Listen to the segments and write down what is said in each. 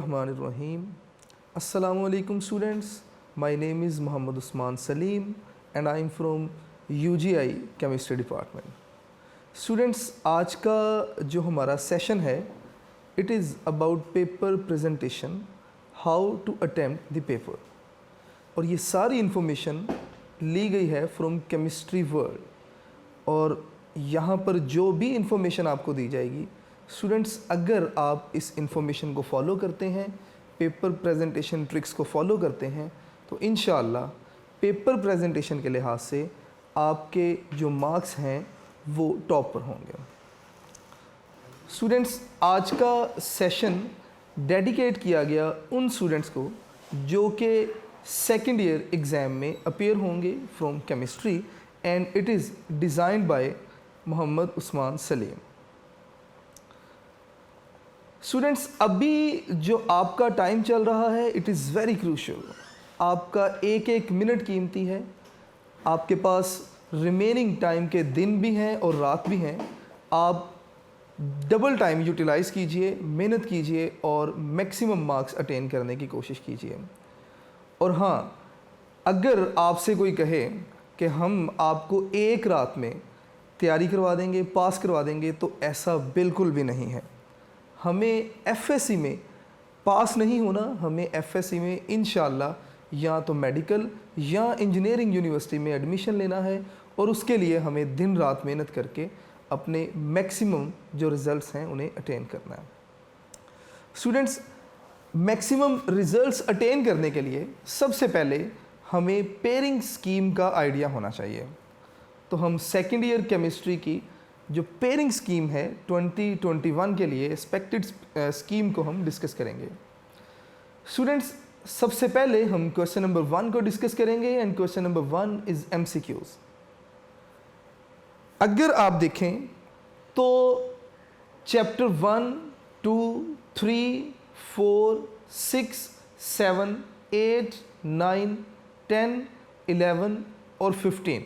Bismillahirrahmanirrahim. Assalamualaikum students. My name is Muhammad Usman Salim and I am from UGI Chemistry Department. Students, आज का जो हमारा session है it is about paper presentation, how to attempt the paper. और ये सारी information ली गई है फ्रॉम केमिस्ट्री वर्ल्ड और यहाँ पर जो भी इन्फॉर्मेशन आपको दी जाएगी स्टूडेंट्स, अगर आप इस इन्फॉर्मेशन को फॉलो करते हैं, पेपर प्रेजेंटेशन ट्रिक्स को फॉलो करते हैं, तो इंशाअल्लाह पेपर प्रेजेंटेशन के लिहाज से आपके जो मार्क्स हैं वो टॉप पर होंगे। स्टूडेंट्स, आज का सेशन डेडिकेट किया गया उन स्टूडेंट्स को जो कि सेकेंड ईयर एग्ज़ाम में अपीयर होंगे from chemistry and it is designed by Mohammad Usman Saleem. Students, अभी जो आपका टाइम चल रहा है इट इज़ वेरी क्रूशल। आपका एक एक मिनट कीमती है। आपके पास रिमेनिंग टाइम के दिन भी हैं और रात भी हैं। आप डबल टाइम यूटिलाइज़ कीजिए, मेहनत कीजिए और मैक्सिमम मार्क्स अटेन करने की कोशिश कीजिए। और हाँ, अगर आपसे कोई कहे कि हम आपको एक रात में तैयारी करवा देंगे, पास करवा देंगे, तो ऐसा बिल्कुल भी नहीं है। हमें एफएससी में पास नहीं होना, हमें एफएससी में इंशाअल्लाह या तो मेडिकल या इंजीनियरिंग यूनिवर्सिटी में एडमिशन लेना है और उसके लिए हमें दिन रात मेहनत करके अपने मैक्सिमम जो रिज़ल्ट्स हैं उन्हें अटेन करना है। स्टूडेंट्स, मैक्सिमम रिज़ल्ट्स अटेन करने के लिए सबसे पहले हमें पेयरिंग स्कीम का आइडिया होना चाहिए। तो हम सेकेंड ईयर केमिस्ट्री की जो पेयरिंग स्कीम है 2021 के लिए एक्सपेक्टेड स्कीम को हम डिस्कस करेंगे। स्टूडेंट्स, सबसे पहले हम क्वेश्चन नंबर 1 को डिस्कस करेंगे and question number 1 is MCQs। अगर आप देखें तो चैप्टर 1, 2, 3, 4, 6, 7, 8, 9, 10, 11 और 15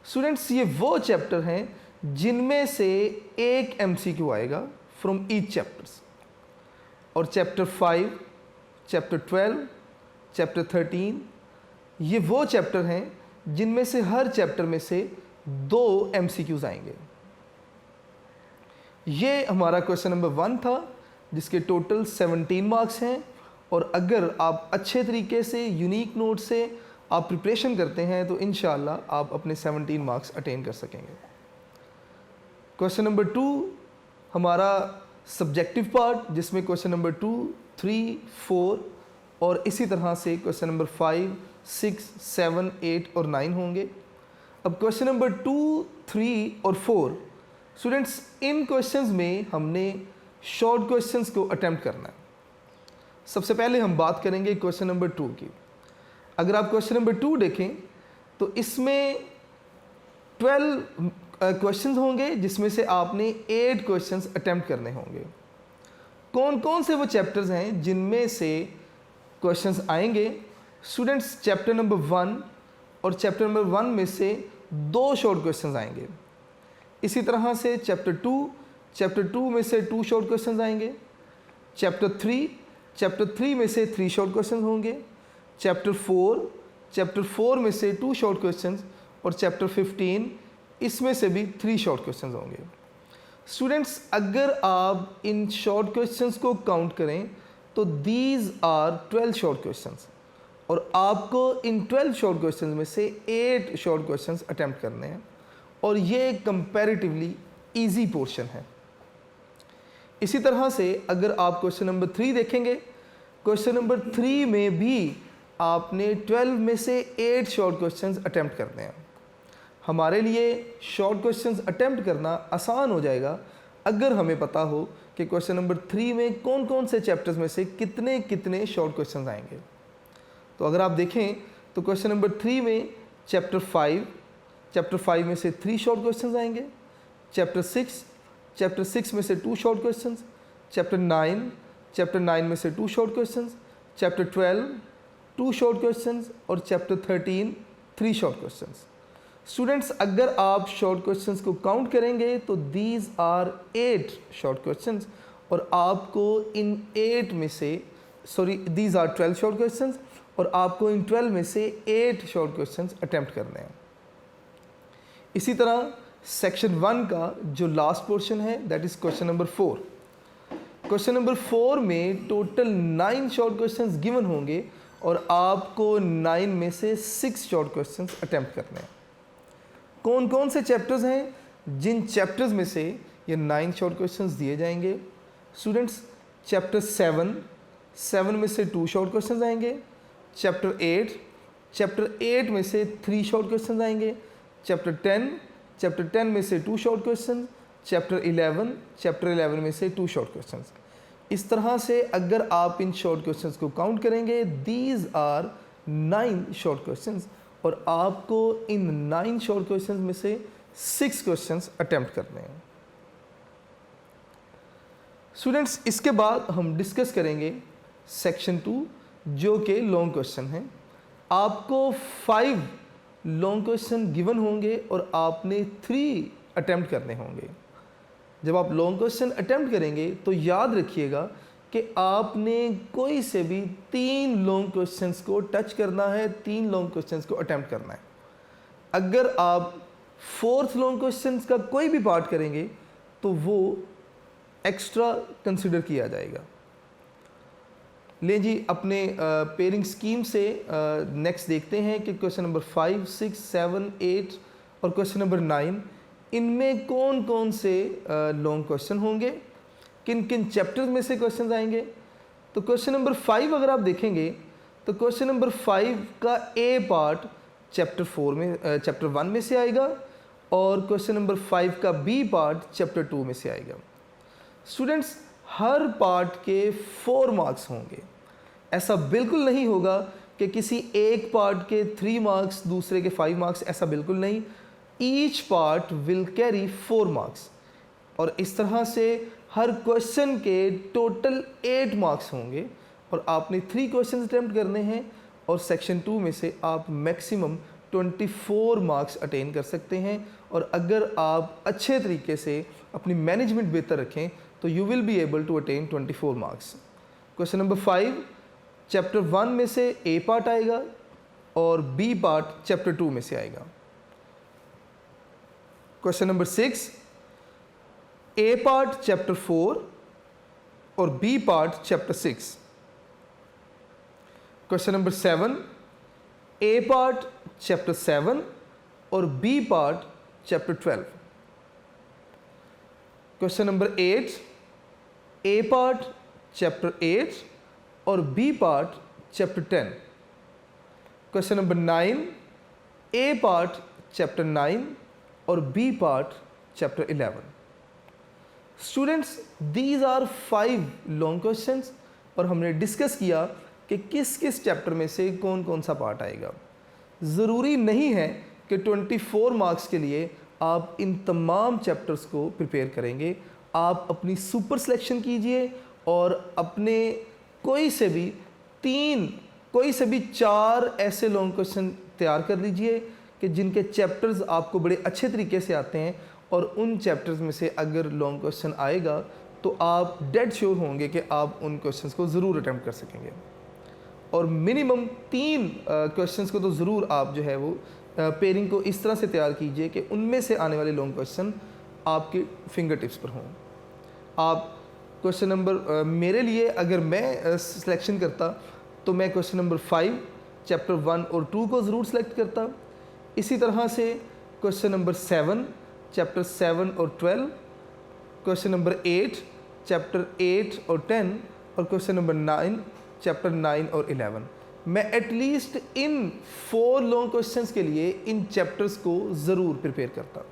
स्टूडेंट्स, ये वो चैप्टर हैं जिनमें से एक MCQ आएगा फ्रॉम ईच चैप्टर्स। और चैप्टर 5, चैप्टर 12, चैप्टर 13 ये वो चैप्टर हैं जिनमें से हर चैप्टर में से 2 MCQs आएंगे। ये हमारा क्वेश्चन नंबर 1 था जिसके टोटल 17 मार्क्स हैं और अगर आप अच्छे तरीके से यूनिक नोट से आप प्रिपरेशन करते हैं तो इंशाअल्लाह आप अपने 17 मार्क्स अटेन कर सकेंगे। क्वेश्चन नंबर 2 हमारा सब्जेक्टिव पार्ट जिसमें क्वेश्चन नंबर 2, 3, 4 और इसी तरह से क्वेश्चन नंबर 5, 6, 7, 8 और 9 होंगे। अब क्वेश्चन नंबर 2, 3 और 4 स्टूडेंट्स, इन क्वेश्चंस में हमने शॉर्ट क्वेश्चंस को अटेम्प्ट करना है। सबसे पहले हम बात करेंगे क्वेश्चन नंबर 2 की। अगर आप क्वेश्चन नंबर 2 देखें तो इसमें 12 क्वेश्चंस होंगे जिसमें से आपने 8 क्वेश्चंस अटेम्प्ट करने होंगे। कौन कौन से वो चैप्टर्स हैं जिनमें से क्वेश्चंस आएंगे? स्टूडेंट्स, चैप्टर नंबर 1 और चैप्टर नंबर 1 में से 2 शॉर्ट क्वेश्चंस आएंगे। इसी तरह से चैप्टर 2 में से 2 शॉर्ट क्वेश्चंस आएंगे। चैप्टर 3 में से 3 शॉर्ट क्वेश्चंस होंगे। चैप्टर 4 में से 2 शॉर्ट क्वेश्चंस और चैप्टर 15 इसमें से भी 3 शॉर्ट क्वेश्चंस होंगे। स्टूडेंट्स, अगर आप इन शॉर्ट क्वेश्चंस को काउंट करें तो दीज आर 12 शॉर्ट क्वेश्चंस और आपको इन 12 शॉर्ट क्वेश्चंस में से 8 शॉर्ट क्वेश्चंस अटेम्प्ट करने हैं और ये कंपैरेटिवली इजी पोर्शन है। इसी तरह से अगर आप क्वेश्चन नंबर 3 देखेंगे, क्वेश्चन नंबर 3 में भी आपने 12 में से 8 शॉर्ट क्वेश्चंस अटेम्प्ट करने हैं। हमारे लिए शॉर्ट क्वेश्चंस अटेम्प्ट करना आसान हो जाएगा अगर हमें पता हो कि क्वेश्चन नंबर 3 में कौन कौन से चैप्टर्स में से कितने कितने शॉर्ट क्वेश्चंस आएंगे। तो अगर आप देखें तो क्वेश्चन नंबर 3 में चैप्टर 5 में से 3 शॉर्ट क्वेश्चंस आएंगे। चैप्टर 6 में से 2 शॉर्ट क्वेश्चंस। चैप्टर 9 में से 2 short questions. Chapter 12 2 short questions और चैप्टर 13 3 शॉर्ट क्वेश्चंस। स्टूडेंट्स, अगर आप शॉर्ट क्वेश्चंस को काउंट करेंगे तो दीज आर 8 शॉर्ट क्वेश्चंस और आपको इन 8 में से दीज आर 12 शॉर्ट क्वेश्चंस और आपको इन 12 में से 8 शॉर्ट क्वेश्चंस अटेम्प्ट करने हैं। इसी तरह सेक्शन 1 का जो लास्ट पोर्शन है that is question number 4। Question number 4 में टोटल 9 शॉर्ट क्वेश्चंस गिवन होंगे और आपको 9 में से 6 शॉर्ट क्वेश्चंस अटेम्प्ट करने हैं। कौन कौन से चैप्टर्स हैं जिन चैप्टर्स में से ये 9 शॉर्ट क्वेश्चंस दिए जाएंगे? स्टूडेंट्स, चैप्टर 7 में से 2 शॉर्ट क्वेश्चंस आएंगे। चैप्टर 8 में से 3 शॉर्ट क्वेश्चंस आएंगे। चैप्टर 10 में से 2 शॉर्ट क्वेश्चन। चैप्टर 11 में से 2 शॉर्ट क्वेश्चंस। इस तरह से अगर आप इन शॉर्ट क्वेश्चंस को काउंट करेंगे, दीज आर 9 शॉर्ट क्वेश्चंस और आपको इन 9 शॉर्ट क्वेश्चंस में से 6 क्वेश्चंस अटेम्प्ट करने हैं। स्टूडेंट्स, इसके बाद हम डिस्कस करेंगे सेक्शन 2 जो कि लॉन्ग क्वेश्चन है। आपको 5 लॉन्ग क्वेश्चन गिवन होंगे और आपने 3 अटेम्प्ट करने होंगे। जब आप लॉन्ग क्वेश्चन अटेम्प्ट करेंगे तो याद रखिएगा कि आपने कोई से भी 3 लॉन्ग क्वेश्चंस को टच करना है, 3 लॉन्ग क्वेश्चंस को अटेम्प्ट करना है। अगर आप 4th लॉन्ग क्वेश्चंस का कोई भी पार्ट करेंगे तो वो एक्स्ट्रा कंसिडर किया जाएगा। ले जी, अपने पेयरिंग स्कीम से नेक्स्ट देखते हैं कि क्वेश्चन नंबर 5, 6, 7, 8 और क्वेश्चन नंबर 9 इनमें कौन कौन से लॉन्ग क्वेश्चन होंगे, किन किन चैप्टर्स में से क्वेश्चन आएंगे। तो क्वेश्चन नंबर 5 अगर आप देखेंगे तो क्वेश्चन नंबर 5 का ए पार्ट चैप्टर 1 में से आएगा और क्वेश्चन नंबर 5 का बी पार्ट चैप्टर 2 में से आएगा। स्टूडेंट्स, हर पार्ट के 4 मार्क्स होंगे। ऐसा बिल्कुल नहीं होगा कि किसी एक पार्ट के 3 मार्क्स, दूसरे के 5 मार्क्स, ऐसा बिल्कुल नहीं। Each part will carry 4 marks और इस तरह से हर क्वेश्चन के टोटल 8 मार्क्स होंगे और आपने 3 क्वेश्चन अटेम्प्ट करने हैं और सेक्शन 2 में से आप मैक्सिमम 24 मार्क्स अटेन कर सकते हैं। और अगर आप अच्छे तरीके से अपनी मैनेजमेंट बेहतर रखें तो you will be able to attain 24 marks. Question number 5 chapter 1 में से ए पार्ट आएगा और बी पार्ट चैप्टर 2 में से आएगा। Question number 6 A part chapter 4 और B part chapter 6। Question number 7 A part chapter 7 और B part chapter 12। Question number 8 A part chapter 8 और B part chapter 10। Question number 9 A part chapter 9 और B part chapter 11। Students, these are 5 long questions और हमने discuss किया कि किस किस chapter में से कौन कौन सा पार्ट आएगा। ज़रूरी नहीं है कि 24 मार्क्स के लिए आप इन तमाम चैप्टर्स को प्रिपेयर करेंगे। आप अपनी सुपर सिलेक्शन कीजिए और अपने कोई से भी 4 ऐसे लॉन्ग क्वेश्चन तैयार कर लीजिए कि जिनके चैप्टर्स आपको बड़े अच्छे तरीके से आते हैं और उन चैप्टर्स में से अगर लॉन्ग क्वेश्चन आएगा तो आप डेड श्योर होंगे कि आप उन क्वेश्चंस को ज़रूर अटेम्प्ट कर सकेंगे। और मिनिमम 3 क्वेश्चंस को तो ज़रूर आप जो है वो पेयरिंग को इस तरह से तैयार कीजिए कि उनमें से आने वाले लॉन्ग क्वेश्चन आपके फिंगर टिप्स पर हों। आप क्वेश्चन नंबर मेरे लिए अगर मैं सिलेक्शन करता तो मैं क्वेश्चन नंबर 5 चैप्टर 1 और 2 को ज़रूर सेलेक्ट करता। इसी तरह से क्वेश्चन नंबर 7 चैप्टर 7 और 12, क्वेश्चन नंबर 8 चैप्टर 8 और 10 और क्वेश्चन नंबर 9 चैप्टर 9 और 11। मैं एटलीस्ट इन 4 लॉन्ग क्वेश्चंस के लिए इन चैप्टर्स को ज़रूर प्रिपेयर करता।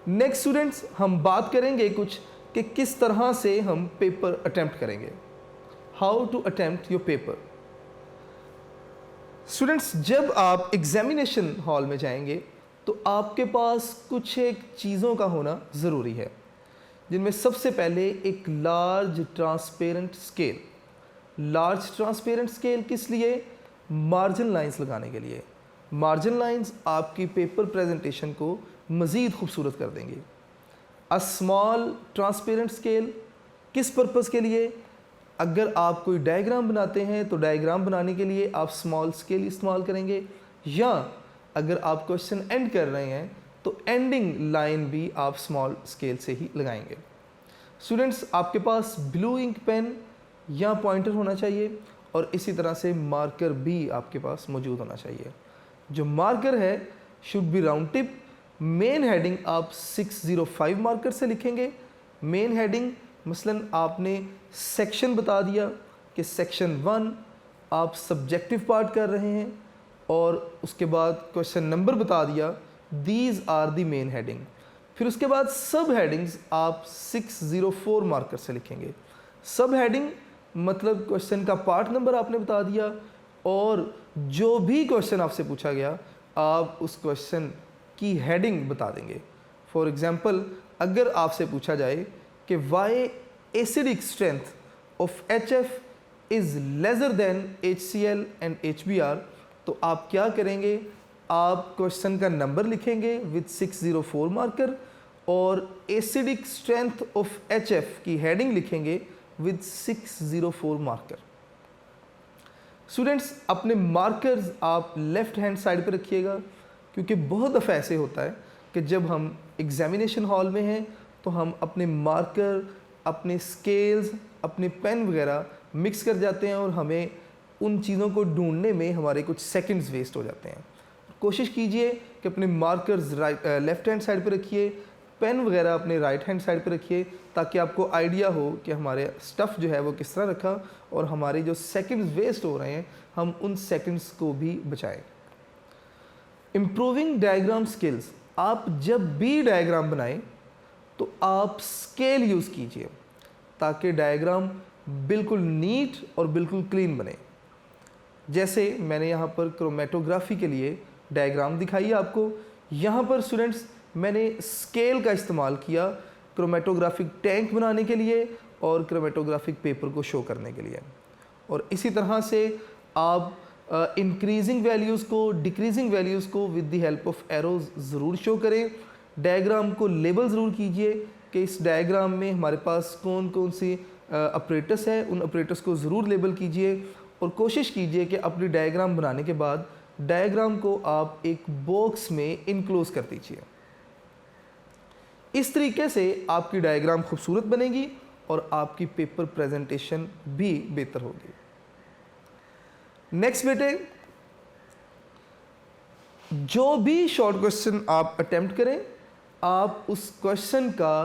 नेक्स्ट स्टूडेंट्स, हम बात करेंगे कुछ कि किस तरह से हम पेपर अटेम्प्ट करेंगे। How to attempt your paper. Students, जब आप एग्जामिनेशन हॉल में जाएंगे तो आपके पास कुछ एक चीज़ों का होना ज़रूरी है, जिनमें सबसे पहले एक large transparent scale. Large transparent scale किस लिए? मार्जिन लाइंस लगाने के लिए। मार्जिन लाइंस आपकी पेपर प्रेजेंटेशन को मज़ीद खूबसूरत कर देंगी। अ स्मॉल ट्रांसपेरेंट स्केल किस पर्पज़ के लिए? अगर आप कोई डायग्राम बनाते हैं तो डायग्राम बनाने के लिए आप स्मॉल स्केल इस्तेमाल करेंगे, या अगर आप क्वेश्चन एंड कर रहे हैं तो एंडिंग लाइन भी आप स्मॉल स्केल से ही लगाएंगे। स्टूडेंट्स, आपके पास ब्लू इंक पेन या पॉइंटर होना चाहिए और इसी तरह से मार्कर भी आपके पास मौजूद होना चाहिए। जो मार्कर है should be round tip. Main heading आप 605 मार्कर से लिखेंगे। मेन हेडिंग मसलन आपने सेक्शन बता दिया कि सेक्शन 1 आप सब्जेक्टिव पार्ट कर रहे हैं और उसके बाद क्वेश्चन नंबर बता दिया, these are the main heading. फिर उसके बाद सब हेडिंग्स आप 604 मार्कर से लिखेंगे। सब हेडिंग मतलब क्वेश्चन का पार्ट नंबर आपने बता दिया और जो भी क्वेश्चन आपसे पूछा गया आप उस क्वेश्चन की हेडिंग बता देंगे। फॉर एग्जांपल, अगर आपसे पूछा जाए कि why acidic strength of HF is lesser than HCl and HBr, तो आप क्या करेंगे? आप क्वेश्चन का नंबर लिखेंगे विद 604 मार्कर और एसिडिक स्ट्रेंथ ऑफ HF की हेडिंग लिखेंगे विद 604 मार्कर। स्टूडेंट्स, अपने मार्कर्स आप लेफ्ट हैंड साइड पे रखिएगा, क्योंकि बहुत दफ़ा ऐसे होता है कि जब हम एग्जामिनेशन हॉल में हैं तो हम अपने मार्कर, अपने स्केल्स, अपने पेन वगैरह मिक्स कर जाते हैं और हमें उन चीज़ों को ढूंढने में हमारे कुछ सेकंड्स वेस्ट हो जाते हैं। कोशिश कीजिए कि अपने मार्कर्स लेफ़्ट हैंड साइड पे रखिए, पेन वगैरह अपने राइट हैंड साइड पे रखिए, ताकि आपको आइडिया हो कि हमारे स्टफ़ जो है वो किस तरह रखा और हमारे जो सेकंड्स वेस्ट हो रहे हैं हम उन सेकंड्स को भी बचाएं। इम्प्रूविंग डायग्राम स्किल्स, आप जब भी डायग्राम बनाएं तो आप स्केल यूज़ कीजिए ताकि डायग्राम बिल्कुल नीट और बिल्कुल क्लीन बने। जैसे मैंने यहाँ पर क्रोमेटोग्राफी के लिए डायग्राम दिखाई है आपको। यहाँ पर स्टूडेंट्स मैंने स्केल का इस्तेमाल किया क्रोमेटोग्राफिक टैंक बनाने के लिए और क्रोमेटोग्राफिक पेपर को शो करने के लिए। और इसी तरह से आप इंक्रीजिंग वैल्यूज़ को, डिक्रीजिंग वैल्यूज़ को with the help of arrows ज़रूर शो करें। डायग्राम को लेबल ज़रूर कीजिए कि इस डायग्राम में हमारे पास कौन कौन सी ऑपरेटर्स है, उन ऑपरेटर्स को ज़रूर लेबल कीजिए और कोशिश कीजिए कि अपनी डायग्राम बनाने के बाद डायग्राम को आप एक बॉक्स में इनक्लोज कर दीजिए। इस तरीके से आपकी डायग्राम खूबसूरत बनेगी और आपकी पेपर प्रेजेंटेशन भी बेहतर होगी। नेक्स्ट बेटे, जो भी शॉर्ट क्वेश्चन आप अटेम्प्ट करें आप उस क्वेश्चन का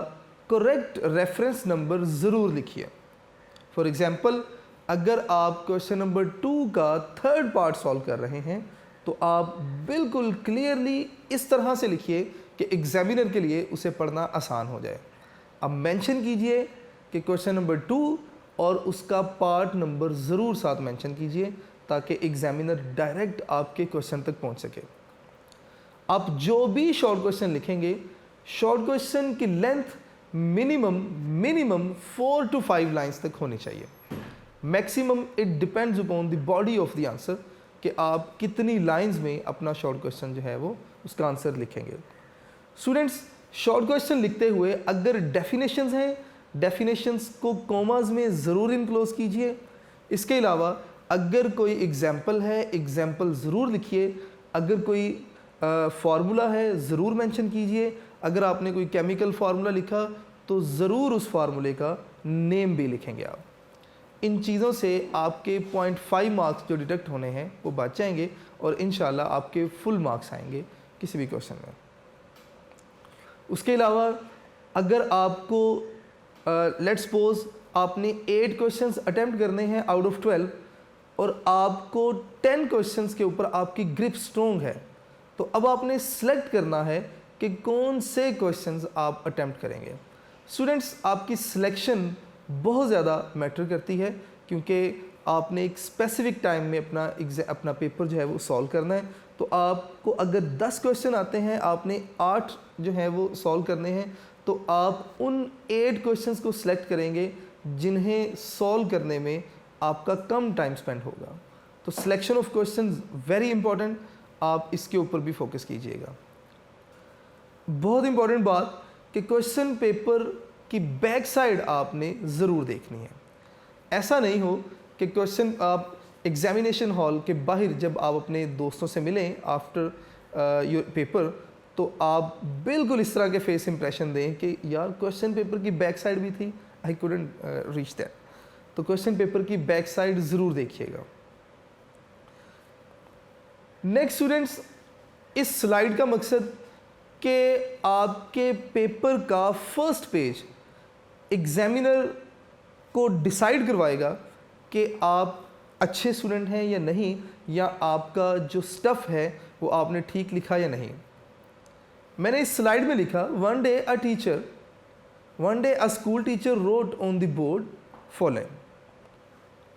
करेक्ट रेफरेंस नंबर ज़रूर लिखिए। फॉर एग्जांपल, अगर आप क्वेश्चन नंबर 2 का थर्ड पार्ट सॉल्व कर रहे हैं तो आप बिल्कुल क्लियरली इस तरह से लिखिए कि एग्जामिनर के लिए उसे पढ़ना आसान हो जाए। अब मेंशन कीजिए कि क्वेश्चन नंबर 2 और उसका पार्ट नंबर ज़रूर साथ मेंशन कीजिए ताकि एग्जामिनर डायरेक्ट आपके क्वेश्चन तक पहुंच सके। आप जो भी शॉर्ट क्वेश्चन लिखेंगे, शॉर्ट क्वेश्चन की लेंथ मिनिमम 4 to 5 लाइंस तक होनी चाहिए। Maximum it depends upon the body of the answer कि आप कितनी लाइंस में अपना शॉर्ट क्वेश्चन जो है वो उसका आंसर लिखेंगे। स्टूडेंट्स, शॉर्ट क्वेश्चन लिखते हुए अगर डेफिनेशंस हैं, डेफिनेशंस को कॉमास में ज़रूर इनक्लोज कीजिए। इसके अलावा अगर कोई एग्जाम्पल है, एग्जाम्पल ज़रूर लिखिए। अगर कोई फार्मूला है ज़रूर मेंशन कीजिए। अगर आपने कोई केमिकल फार्मूला लिखा तो ज़रूर उस फार्मूले का नेम भी लिखेंगे आप। इन चीज़ों से आपके 0.5 मार्क्स जो डिडक्ट होने हैं वो बच जाएंगे और इंशाल्लाह आपके फुल मार्क्स आएंगे किसी भी क्वेश्चन में। उसके अलावा अगर आपको लेट्स सपोज आपने 8 क्वेश्चंस अटेम्प्ट करने हैं आउट ऑफ 12 और आपको 10 क्वेश्चंस के ऊपर आपकी ग्रिप स्ट्रॉन्ग है, तो अब आपने सेलेक्ट करना है कि कौन से क्वेश्चंस आप अटेम्प्ट करेंगे। स्टूडेंट्स, आपकी सिलेक्शन बहुत ज़्यादा मैटर करती है क्योंकि आपने एक स्पेसिफिक टाइम में अपना पेपर जो है वो सॉल्व करना है। तो आपको अगर 10 क्वेश्चन आते हैं, आपने 8 जो है वो सॉल्व करने हैं, तो आप उन 8 क्वेश्चंस को सिलेक्ट करेंगे जिन्हें सॉल्व करने में आपका कम टाइम स्पेंड होगा। तो selection of questions very important, आप इसके ऊपर भी फोकस कीजिएगा। बहुत इंपॉर्टेंट बात कि क्वेश्चन पेपर की बैक साइड आपने ज़रूर देखनी है। ऐसा नहीं हो कि क्वेश्चन आप एग्जामिनेशन हॉल के बाहर जब आप अपने दोस्तों से मिलें आफ्टर योर पेपर, तो आप बिल्कुल इस तरह के फेस इंप्रेशन दें कि यार क्वेश्चन पेपर की बैक साइड भी थी, आई कुडंट रीच दैट। तो क्वेश्चन पेपर की बैक साइड ज़रूर देखिएगा। नेक्स्ट स्टूडेंट्स, इस स्लाइड का मकसद कि आपके पेपर का फर्स्ट पेज एग्जामिनर को डिसाइड करवाएगा कि आप अच्छे स्टूडेंट हैं या नहीं, या आपका जो स्टफ़ है वो आपने ठीक लिखा या नहीं। मैंने इस स्लाइड में लिखा, one day a school teacher road on the board following.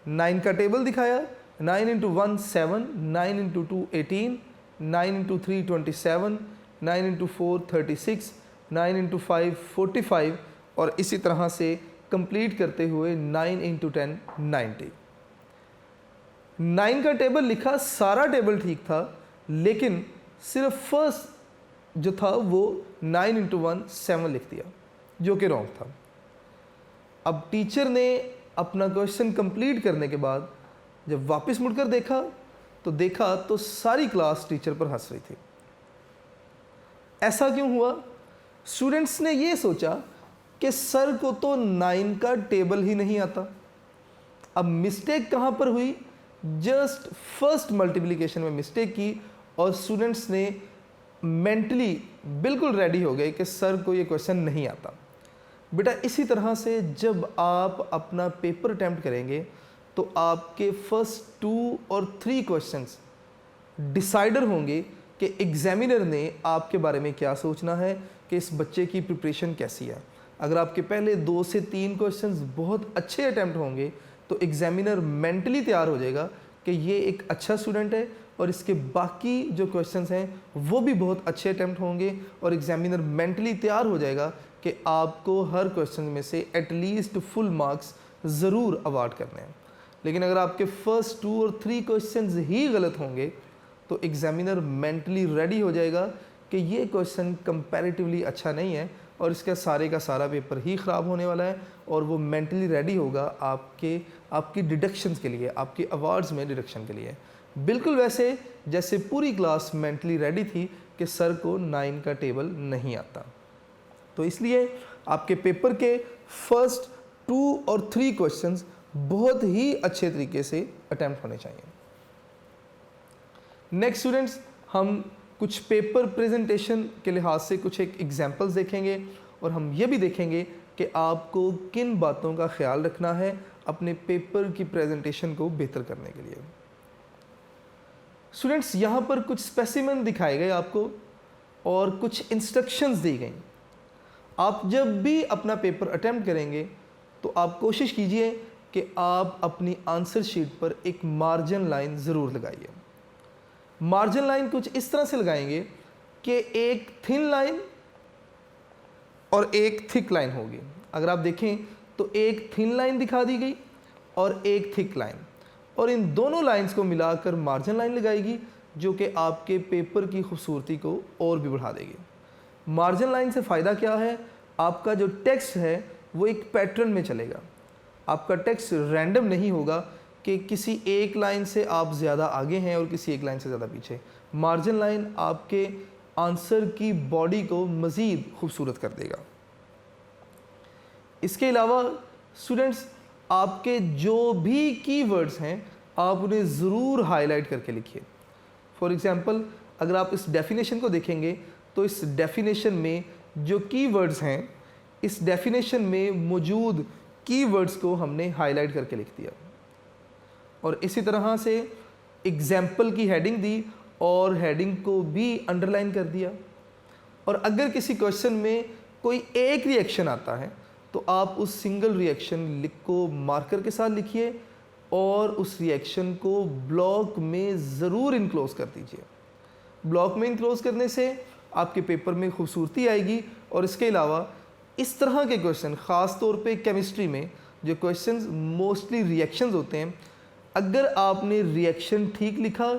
9 का टेबल दिखाया, 9 into 1 7, 9 into 2 18, 9 into 3 27, 9 into 4 36, 9 into 5 45, और इसी तरह से कंप्लीट करते हुए 9 इंटू 10 90। 9 का टेबल लिखा, सारा टेबल ठीक था, लेकिन सिर्फ फर्स्ट जो था वो 9 इंटू 1 7 लिख दिया, जो कि रॉन्ग था। अब टीचर ने अपना क्वेश्चन कंप्लीट करने के बाद जब वापस मुड़कर देखा तो सारी क्लास टीचर पर हंस रही थी। ऐसा क्यों हुआ? स्टूडेंट्स ने ये सोचा कि सर को तो 9 का टेबल ही नहीं आता। अब मिस्टेक कहाँ पर हुई? जस्ट फर्स्ट मल्टीप्लिकेशन में मिस्टेक की, और स्टूडेंट्स ने मेंटली बिल्कुल रेडी हो गए कि सर को ये क्वेश्चन नहीं आता। बेटा, इसी तरह से जब आप अपना पेपर अटैम्प्ट करेंगे तो आपके फर्स्ट 2 और 3 क्वेश्चंस डिसाइडर होंगे कि एग्जामिनर ने आपके बारे में क्या सोचना है, कि इस बच्चे की प्रिपरेशन कैसी है। अगर आपके पहले 2 से 3 क्वेश्चंस बहुत अच्छे अटैम्प्ट होंगे तो एग्जामिनर मेंटली तैयार हो जाएगा कि ये एक अच्छा स्टूडेंट है, और इसके बाकी जो क्वेश्चंस हैं वो भी बहुत अच्छे अटैम्प्ट होंगे, और एग्जामिनर मेंटली तैयार हो जाएगा कि आपको हर क्वेश्चन में से एटलीस्ट फुल मार्क्स ज़रूर अवार्ड करने हैं। लेकिन अगर आपके फर्स्ट 2 और 3 क्वेश्चंस ही गलत होंगे तो एग्जामिनर मेंटली रेडी हो जाएगा कि ये क्वेश्चन कंपैरेटिवली अच्छा नहीं है, और इसका सारे का सारा पेपर ही ख़राब होने वाला है, और वो मेंटली रेडी होगा आपकी डिडक्शंस के लिए, आपके अवार्ड्स में डिडक्शन के लिए। बिल्कुल वैसे जैसे पूरी क्लास मेंटली रेडी थी कि सर को 9 का टेबल नहीं आता। तो इसलिए आपके पेपर के फर्स्ट 2 और 3 क्वेश्चंस बहुत ही अच्छे तरीके से अटैम्प्ट होने चाहिए। नेक्स्ट स्टूडेंट्स, हम कुछ पेपर प्रेजेंटेशन के लिहाज से कुछ एक एग्जाम्पल्स देखेंगे, और हम ये भी देखेंगे कि आपको किन बातों का ख्याल रखना है अपने पेपर की प्रेजेंटेशन को बेहतर करने के लिए। स्टूडेंट्स, यहाँ पर कुछ स्पेसिमेन दिखाए गए आपको और कुछ इंस्ट्रक्शंस दी गई। आप जब भी अपना पेपर अटेम्प्ट करेंगे तो आप कोशिश कीजिए कि आप अपनी आंसर शीट पर एक मार्जिन लाइन ज़रूर लगाइए। मार्जिन लाइन कुछ इस तरह से लगाएंगे कि एक थिन लाइन और एक थिक लाइन होगी। अगर आप देखें तो एक थिन लाइन दिखा दी गई और एक थिक लाइन, और इन दोनों लाइंस को मिलाकर मार्जिन लाइन लगाएगी, जो कि आपके पेपर की खूबसूरती को और भी बढ़ा देगी। मार्जिन लाइन से फ़ायदा क्या है? आपका जो टेक्स्ट है वो एक पैटर्न में चलेगा। आपका टेक्स्ट रैंडम नहीं होगा कि किसी एक लाइन से आप ज़्यादा आगे हैं और किसी एक लाइन से ज़्यादा पीछे। मार्जिन लाइन आपके आंसर की बॉडी को मज़ीद खूबसूरत कर देगा। इसके अलावा स्टूडेंट्स, आपके जो भी कीवर्ड्स हैं आप उन्हें ज़रूर हाईलाइट करके लिखिए। फॉर एग्ज़ाम्पल, अगर आप इस डेफिनेशन को देखेंगे तो इस डेफिनेशन में जो कीवर्ड्स हैं, इस डेफिनेशन में मौजूद कीवर्ड्स को हमने हाईलाइट करके लिख दिया, और इसी तरह से एग्जाम्पल की हेडिंग दी और हेडिंग को भी अंडरलाइन कर दिया। और अगर किसी क्वेश्चन में कोई एक रिएक्शन आता है तो आप उस सिंगल रिएक्शन को मार्कर के साथ लिखिए और उस रिएक्शन को ब्लॉक में ज़रूर इनक्लोज कर दीजिए। ब्लॉक में इनक्लोज करने से आपके पेपर में खूबसूरती आएगी। और इसके अलावा इस तरह के क्वेश्चन, ख़ास तौर पे केमिस्ट्री में जो क्वेश्चंस मोस्टली रिएक्शंस होते हैं, अगर आपने रिएक्शन ठीक लिखा,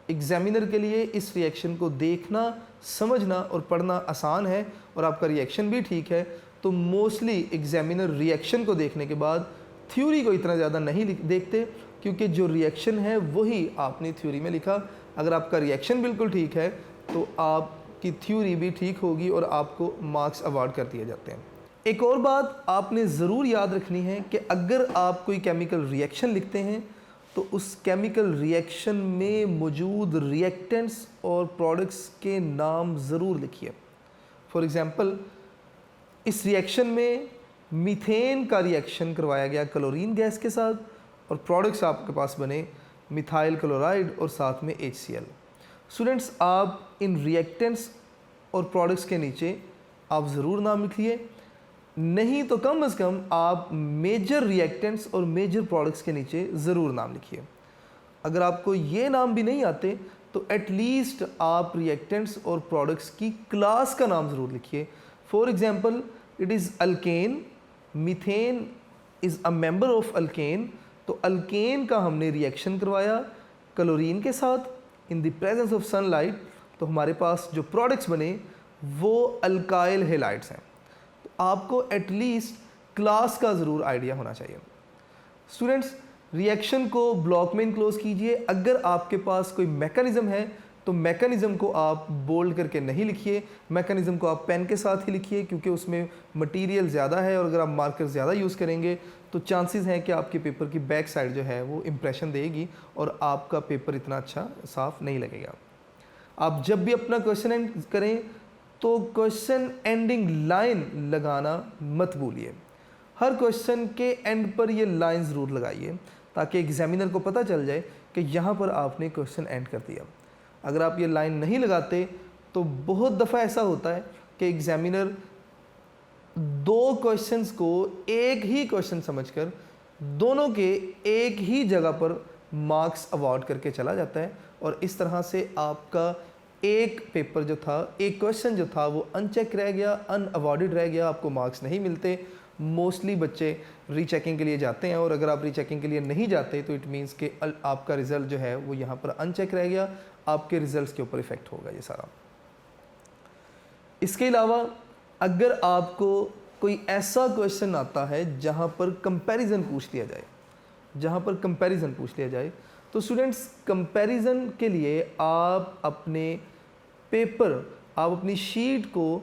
एग्जामिनर के लिए इस रिएक्शन को देखना, समझना और पढ़ना आसान है, और आपका रिएक्शन भी ठीक है, तो मोस्टली एग्जामिनर रिएक्शन को देखने के बाद थ्योरी को इतना ज़्यादा नहीं देखते, क्योंकि जो रिएक्शन है वही आपने थ्योरी में लिखा। अगर आपका रिएक्शन बिल्कुल ठीक है तो आपकी थ्योरी भी ठीक होगी और आपको मार्क्स अवार्ड कर दिए जाते हैं। एक और बात आपने ज़रूर याद रखनी है कि अगर आप कोई केमिकल रिएक्शन लिखते हैं तो उस केमिकल रिएक्शन में मौजूद रिएक्टेंट्स और प्रोडक्ट्स के नाम ज़रूर लिखिए। फॉर एग्ज़ाम्पल, इस रिएक्शन में मीथेन का रिएक्शन करवाया गया क्लोरीन गैस के साथ और प्रोडक्ट्स आपके पास बने मिथाइल क्लोराइड और साथ में HCl। स्टूडेंट्स, आप इन रिएक्टेंट्स और प्रोडक्ट्स के नीचे आप ज़रूर नाम लिखिए, नहीं तो कम से कम आप मेजर रिएक्टेंट्स और मेजर प्रोडक्ट्स के नीचे ज़रूर नाम लिखिए। अगर आपको ये नाम भी नहीं आते तो एटलीस्ट आप रिएक्टेंट्स और प्रोडक्ट्स की क्लास का नाम ज़रूर लिखिए। For example, it is alkane, methane is a member of alkane, तो अल्केन का हमने रिएक्शन करवाया क्लोरीन के साथ in the presence of sunlight, तो हमारे पास जो प्रोडक्ट्स बने वो अल्काइल हेलाइड्स हैं। तो आपको एटलीस्ट क्लास का ज़रूर आइडिया होना चाहिए। स्टूडेंट्स, रिएक्शन को ब्लॉक में इनक्लोज कीजिए। अगर आपके पास कोई मैकेनिज़्म है तो मैकेनिज़्म को आप बोल्ड करके नहीं लिखिए, मैकेनिज़्म को आप पेन के साथ ही लिखिए, क्योंकि उसमें मटेरियल ज़्यादा है और अगर आप मार्कर ज़्यादा यूज़ करेंगे तो चांसेस हैं कि आपके पेपर की बैक साइड जो है वो इम्प्रेशन देगी और आपका पेपर इतना अच्छा साफ नहीं लगेगा। आप जब भी अपना क्वेश्चन एंड करें तो क्वेश्चन एंडिंग लाइन लगाना मत भूलिए। हर क्वेश्चन के एंड पर ये लाइन ज़रूर लगाइए ताकि एग्जामिनर को पता चल जाए कि यहाँ पर आपने क्वेश्चन एंड कर दिया। अगर आप ये लाइन नहीं लगाते तो बहुत दफ़ा ऐसा होता है कि एग्जामिनर दो क्वेश्चंस को एक ही क्वेश्चन समझकर दोनों के एक ही जगह पर मार्क्स अवार्ड करके चला जाता है और इस तरह से आपका एक पेपर जो था, एक क्वेश्चन जो था वो अनचेक रह गया, अनअवार्डेड रह गया, आपको मार्क्स नहीं मिलते। मोस्टली बच्चे रीचेकिंग के लिए जाते हैं और अगर आप रीचेकिंग के लिए नहीं जाते तो इट मीन्स कि आपका रिज़ल्ट जो है वो यहाँ पर अनचेक रह गया, आपके रिज़ल्ट्स के ऊपर इफ़ेक्ट होगा ये सारा। इसके अलावा अगर आपको कोई ऐसा क्वेश्चन आता है जहाँ पर कंपैरिजन पूछ लिया जाए, तो स्टूडेंट्स कंपैरिजन के लिए आप अपने पेपर, आप अपनी शीट को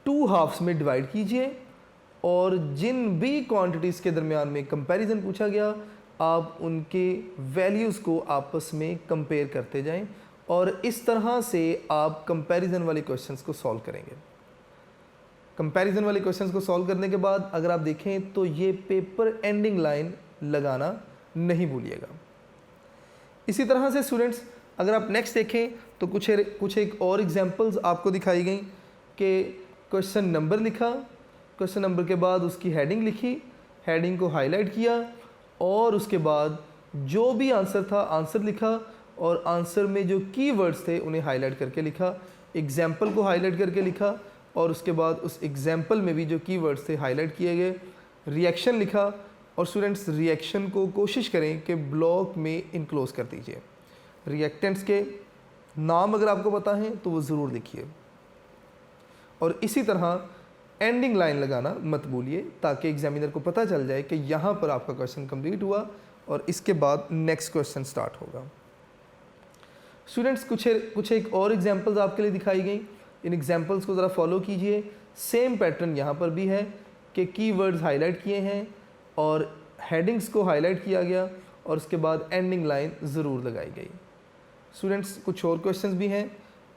2 हाफ्स में डिवाइड कीजिए और जिन भी क्वांटिटीज़ के दरमियान में कंपैरिजन पूछा गया आप उनके वैल्यूज़ को आपस में कंपेयर करते जाएं और इस तरह से आप कंपैरिजन वाले क्वेश्चंस को सॉल्व करेंगे। कंपैरिजन वाले क्वेश्चंस को सॉल्व करने के बाद अगर आप देखें तो ये पेपर एंडिंग लाइन लगाना नहीं भूलिएगा। इसी तरह से स्टूडेंट्स, अगर आप नेक्स्ट देखें तो कुछ एक और एग्जांपल्स आपको दिखाई गई कि क्वेश्चन नंबर लिखा, क्वेश्चन नंबर के बाद उसकी हेडिंग लिखी, हेडिंग को हाईलाइट किया और उसके बाद जो भी आंसर था आंसर लिखा और आंसर में जो कीवर्ड्स थे उन्हें हाईलाइट करके लिखा, एग्जाम्पल को हाईलाइट करके लिखा और उसके बाद उस एग्जाम्पल में भी जो कीवर्ड्स थे हाईलाइट किए गए, रिएक्शन लिखा और स्टूडेंट्स रिएक्शन को कोशिश करें कि ब्लॉक में इनक्लोज कर दीजिए। रिएक्टेंट्स के नाम अगर आपको पता है तो वो ज़रूर लिखिए और इसी तरह एंडिंग लाइन लगाना मत भूलिए ताकि एग्जामिनर को पता चल जाए कि यहाँ पर आपका क्वेश्चन कंप्लीट हुआ और इसके बाद नेक्स्ट क्वेश्चन स्टार्ट होगा। स्टूडेंट्स, कुछ एक और एग्जांपल्स आपके लिए दिखाई गई, इन एग्जांपल्स को ज़रा फॉलो कीजिए। सेम पैटर्न यहाँ पर भी है कि कीवर्ड्स हाईलाइट किए हैं और हेडिंग्स को हाईलाइट किया गया और उसके बाद एंडिंग लाइन ज़रूर लगाई गई। स्टूडेंट्स, कुछ और क्वेश्चंस भी हैं,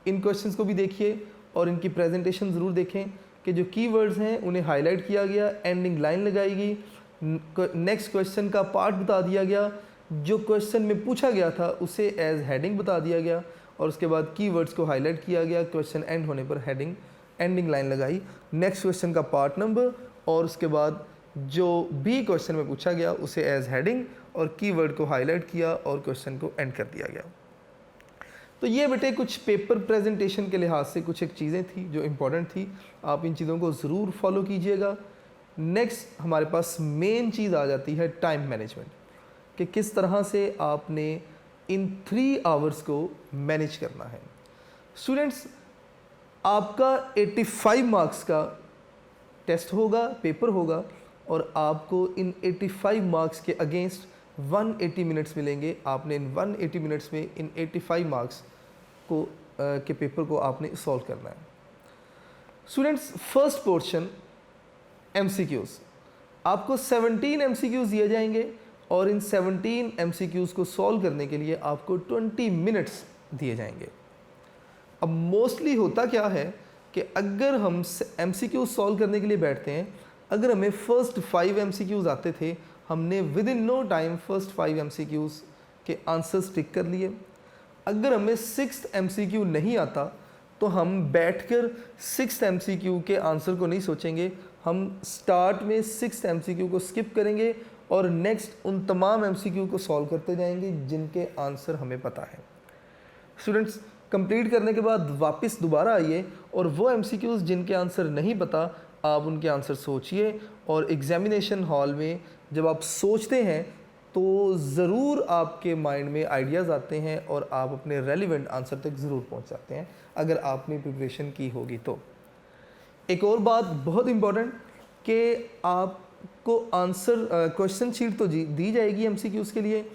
इन क्वेश्चंस को भी देखिए और इनकी प्रेजेंटेशन ज़रूर देखें कि जो कीवर्ड्स हैं उन्हें हाईलाइट किया गया, एंडिंग लाइन लगाई गई, नेक्स्ट क्वेश्चन का पार्ट बता दिया गया, जो क्वेश्चन में पूछा गया था उसे एज हेडिंग बता दिया गया और उसके बाद कीवर्ड्स को हाईलाइट किया गया, क्वेश्चन एंड होने पर एंडिंग लाइन लगाई, नेक्स्ट क्वेश्चन का पार्ट नंबर और उसके बाद जो भी क्वेश्चन में पूछा गया उसे एज हेडिंग और कीवर्ड को हाईलाइट किया और क्वेश्चन को एंड कर दिया गया। तो ये बेटे कुछ पेपर प्रेजेंटेशन के लिहाज से कुछ एक चीज़ें थी जो इम्पोर्टेंट थी, आप इन चीज़ों को ज़रूर फॉलो कीजिएगा। नेक्स्ट हमारे पास मेन चीज़ आ जाती है टाइम मैनेजमेंट, कि किस तरह से आपने इन 3 आवर्स को मैनेज करना है। स्टूडेंट्स, आपका 85 मार्क्स का टेस्ट होगा, पेपर होगा, और आपको इन 85 मार्क्स के अगेंस्ट 180 मिनट्स मिलेंगे। आपने इन 180 मिनट्स में इन 85 मार्क्स को के पेपर को आपने सॉल्व करना है। स्टूडेंट्स, फर्स्ट पोर्शन MCQs, आपको 17 MCQs दिए जाएंगे और इन 17 MCQs को सॉल्व करने के लिए आपको 20 मिनट्स दिए जाएंगे। अब मोस्टली होता क्या है कि अगर हम MCQs सॉल्व करने के लिए बैठते हैं, अगर हमें फर्स्ट 5 MCQs आते थे, हमने within no time first 5 MCQs के आंसर्स टिक कर लिए। अगर हमें 6th MCQ नहीं आता तो हम बैठकर 6th MCQ के आंसर को नहीं सोचेंगे, हम स्टार्ट में 6th MCQ को स्किप करेंगे और नेक्स्ट उन तमाम MCQ को सॉल्व करते जाएंगे जिनके आंसर हमें पता है। स्टूडेंट्स, कंप्लीट करने के बाद वापस दोबारा आइए और वो MCQs जिनके आंसर नहीं पता, आप उनके आंसर सोचिए, और एग्जामिनेशन हॉल में जब आप सोचते हैं तो ज़रूर आपके माइंड में आइडियाज़ आते हैं और आप अपने रेलिवेंट आंसर तक ज़रूर पहुंच जाते हैं अगर आपने प्रिपरेशन की होगी तो। एक और बात बहुत इम्पॉर्टेंट कि आपको आंसर क्वेश्चन शीट तो दी जाएगी MCQs के लिए,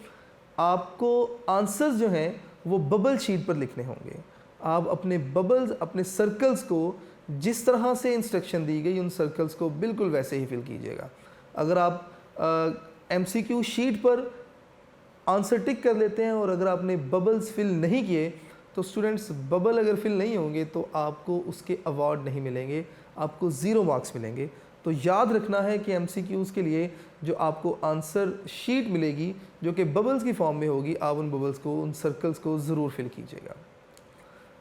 आपको आंसर्स जो हैं वो बबल शीट पर लिखने होंगे। आप अपने बबल्स, अपने सर्कल्स को जिस तरह से इंस्ट्रक्शन दी गई उन सर्कल्स को बिल्कुल वैसे ही फिल कीजिएगा। अगर आप MCQ शीट पर आंसर टिक कर लेते हैं और अगर आपने बबल्स फिल नहीं किए तो स्टूडेंट्स, बबल अगर फिल नहीं होंगे तो आपको उसके अवार्ड नहीं मिलेंगे, आपको 0 मार्क्स मिलेंगे। तो याद रखना है कि MCQs के लिए जो आपको आंसर शीट मिलेगी जो कि बबल्स की फॉर्म में होगी, आप उन बबल्स को, उन सर्कल्स को ज़रूर फिल कीजिएगा।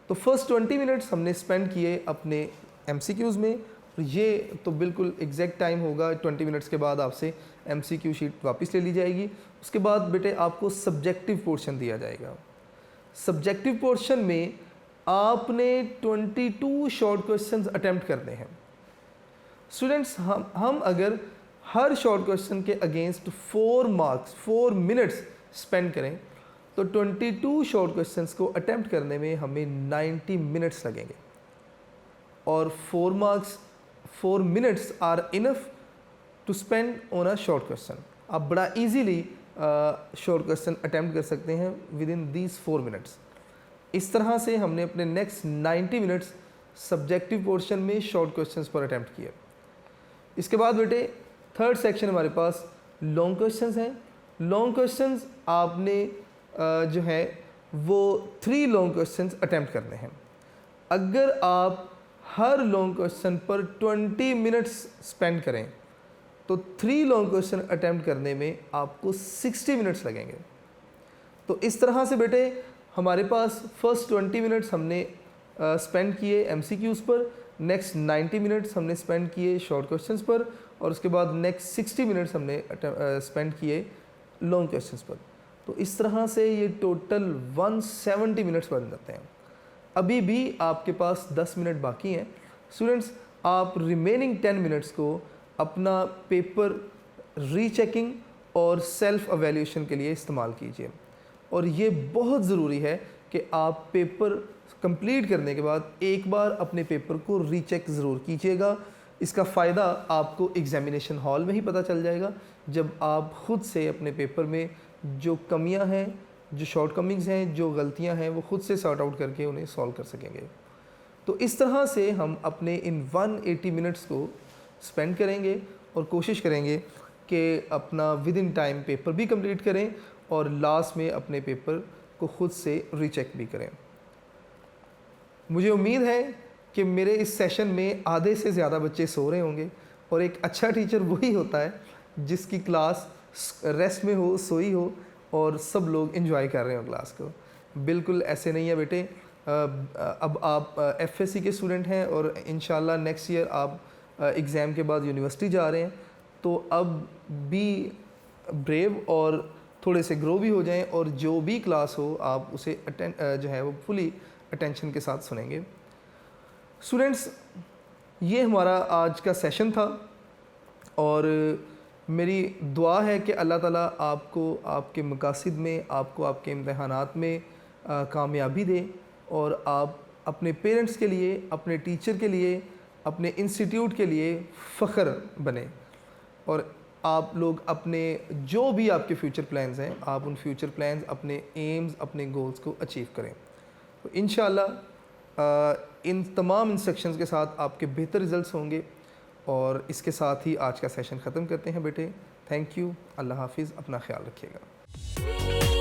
तो फर्स्ट 20 मिनट्स हमने स्पेंड किए अपने MCQs में, ये तो बिल्कुल एग्जैक्ट टाइम होगा। 20 मिनट्स के बाद आपसे MCQ शीट वापस ले ली जाएगी। उसके बाद बेटे आपको सब्जेक्टिव पोर्शन दिया जाएगा। सब्जेक्टिव पोर्शन में आपने 22 शॉर्ट क्वेश्चंस अटेम्प्ट करने हैं। स्टूडेंट्स, हम अगर हर शॉर्ट क्वेश्चन के अगेंस्ट 4 मार्क्स 4 मिनट्स स्पेंड करें तो 22 शॉर्ट क्वेश्चंस को अटेम्प्ट करने में हमें 90 मिनट्स लगेंगे, और 4 minutes are enough to spend on a short question. आप बड़ा इजीली शॉर्ट क्वेश्चन अटेम्प्ट कर सकते हैं विद इन दीज 4 मिनट्स। इस तरह से हमने अपने नेक्स्ट 90 मिनट्स सब्जेक्टिव पोर्शन में शॉर्ट क्वेश्चंस पर अटेम्प्ट किया। इसके बाद बेटे थर्ड सेक्शन हमारे पास लॉन्ग क्वेश्चंस हैं। लॉन्ग क्वेश्चंस आपने जो है वो 3 लॉन्ग क्वेश्चंस अटेम्प्ट करने हैं। अगर आप हर लॉन्ग क्वेश्चन पर 20 मिनट्स स्पेंड करें तो 3 लॉन्ग क्वेश्चन अटेम्प्ट करने में आपको 60 मिनट्स लगेंगे। तो इस तरह से बेटे हमारे पास फर्स्ट 20 मिनट्स हमने स्पेंड किए MCQs पर, नेक्स्ट 90 मिनट्स हमने स्पेंड किए शॉर्ट क्वेश्चंस पर, और उसके बाद नेक्स्ट 60 मिनट्स हमने स्पेंड किए लॉन्ग क्वेश्चंस पर। तो इस तरह से ये टोटल 170 मिनट्स बन जाते हैं। अभी भी आपके पास 10 मिनट बाकी हैं। स्टूडेंट्स, आप रिमेनिंग 10 मिनट्स को अपना पेपर रीचेकिंग और सेल्फ एवेल्यूशन के लिए इस्तेमाल कीजिए, और ये बहुत ज़रूरी है कि आप पेपर कंप्लीट करने के बाद एक बार अपने पेपर को रीचेक ज़रूर कीजिएगा। इसका फ़ायदा आपको एग्ज़ामिनेशन हॉल में ही पता चल जाएगा जब आप ख़ुद से अपने पेपर में जो कमियां हैं, जो शॉर्टकमिंग्स हैं, जो गलतियां हैं, वो ख़ुद से सॉर्ट आउट करके उन्हें सॉल्व कर सकेंगे। तो इस तरह से हम अपने इन 180 मिनट्स को स्पेंड करेंगे और कोशिश करेंगे कि अपना विद इन टाइम पेपर भी कंप्लीट करें और लास्ट में अपने पेपर को ख़ुद से रीचेक भी करें। मुझे उम्मीद है कि मेरे इस सेशन में आधे से ज़्यादा बच्चे सो रहे होंगे, और एक अच्छा टीचर वही होता है जिसकी क्लास रेस्ट में हो, सोई हो और सब लोग एंजॉय कर रहे हो क्लास को। बिल्कुल ऐसे नहीं है बेटे। अब आप FSC के स्टूडेंट हैं और इंशाल्लाह नेक्स्ट ईयर आप एग्ज़ाम के बाद यूनिवर्सिटी जा रहे हैं, तो अब भी ब्रेव और थोड़े से ग्रो भी हो जाएं, और जो भी क्लास हो आप उसे जो है वो फुली अटेंशन के साथ सुनेंगे। स्टूडेंट्स, ये हमारा आज का सेशन था, और मेरी दुआ है कि अल्लाह ताला आपको आपके मकासद में, आपको आपके इम्तहानात में कामयाबी दे, और आप अपने पेरेंट्स के लिए, अपने टीचर के लिए, अपने इंस्टीट्यूट के लिए फ़ख्र बने और आप लोग अपने जो भी आपके फ्यूचर प्लान्स हैं, आप उन फ्यूचर प्लान्स, अपने एम्स, अपने गोल्स को अचीव करें। तो इंशाल्लाह इन तमाम इंस्ट्रक्शंस के साथ आपके बेहतर रिजल्ट्स होंगे। और इसके साथ ही आज का सेशन ख़त्म करते हैं बेटे। थैंक यू, अल्लाह हाफिज़, अपना ख्याल रखिएगा।